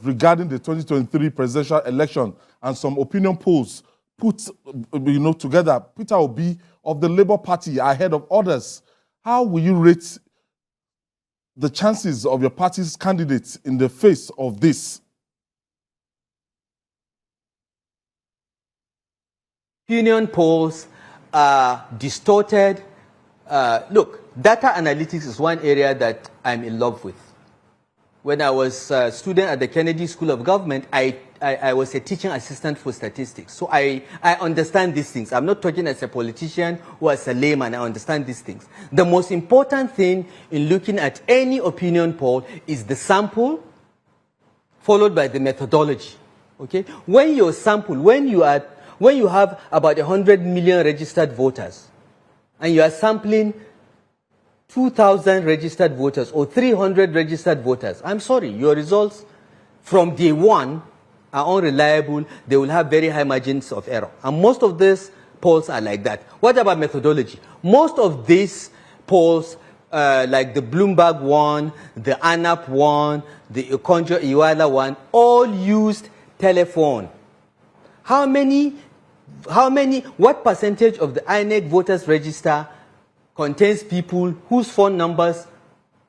regarding the 2023 presidential election and some opinion polls put together Peter Obi of the Labour Party ahead of others, how will you rate the chances of your party's candidates in the face of this? Opinion polls are distorted. Look, data analytics is one area that I'm in love with. When I was a student at the Kennedy School of Government, I was a teaching assistant for statistics. So I understand these things. I'm not talking as a politician or as a layman. I understand these things. The most important thing in looking at any opinion poll is the sample followed by the methodology. Okay? When your sample, when you have about 100 million registered voters and you are sampling 2,000 registered voters or 300 registered voters, I'm sorry, your results from day one are unreliable. They will have very high margins of error. And most of these polls are like that. What about methodology? Most of these polls, like the Bloomberg one, the ANAP one, the Okonjo Iweala one, all used telephone. What percentage of the INEC voters register contains people whose phone numbers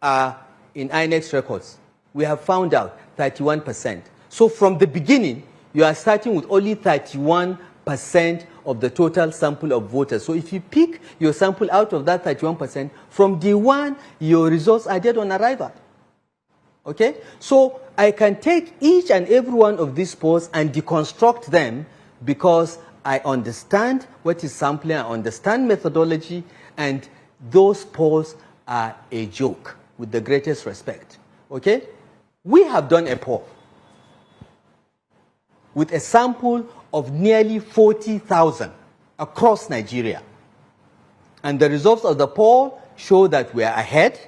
are in INEC's records? We have found out 31%. So from the beginning, you are starting with only 31% of the total sample of voters. So if you pick your sample out of that 31%, from day one, your results are dead on arrival. Okay? So I can take each and every one of these polls and deconstruct them because I understand what is sampling, I understand methodology, and those polls are a joke, with the greatest respect. Okay? We have done a poll with a sample of nearly 40,000 across Nigeria. And the results of the poll show that we are ahead.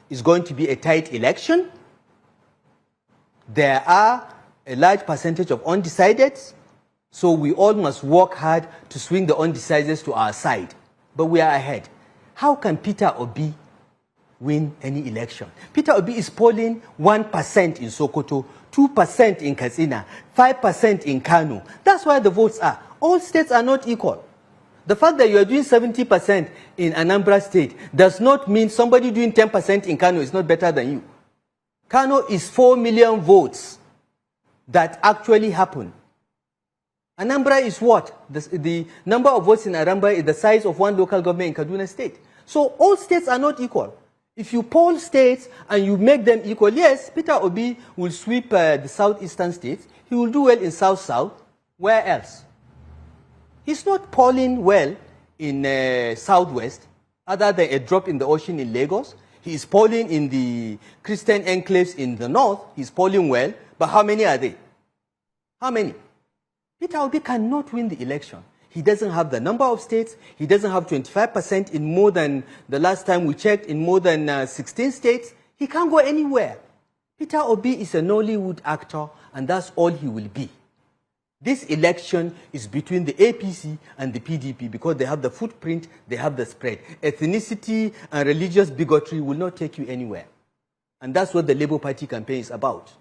It's going to be a tight election. There are a large percentage of undecideds, so we all must work hard to swing the undecideds to our side. But we are ahead. How can Peter Obi win any election? Peter Obi is polling 1% in Sokoto, 2% in Katsina, 5% in Kano. That's where the votes are. All states are not equal. The fact that you are doing 70% in Anambra State does not mean somebody doing 10% in Kano is not better than you. Kano is 4 million votes that actually happen. Anambra is what? The number of votes in Anambra is the size of one local government in Kaduna State. So all states are not equal. If you poll states and you make them equal, yes, Peter Obi will sweep the southeastern states. He will do well in South-South. Where else? He's not polling well in Southwest, other than a drop in the ocean in Lagos. He is polling in the Christian enclaves in the north. He's polling well, but how many are they? How many? Peter Obi cannot win the election. He doesn't have the number of states. He doesn't have 25% in more than, the last time we checked, in more than 16 states. He can't go anywhere. Peter Obi is a Nollywood actor, and that's all he will be. This election is between the APC and the PDP because they have the footprint, they have the spread. Ethnicity and religious bigotry will not take you anywhere. And that's what the Labour Party campaign is about.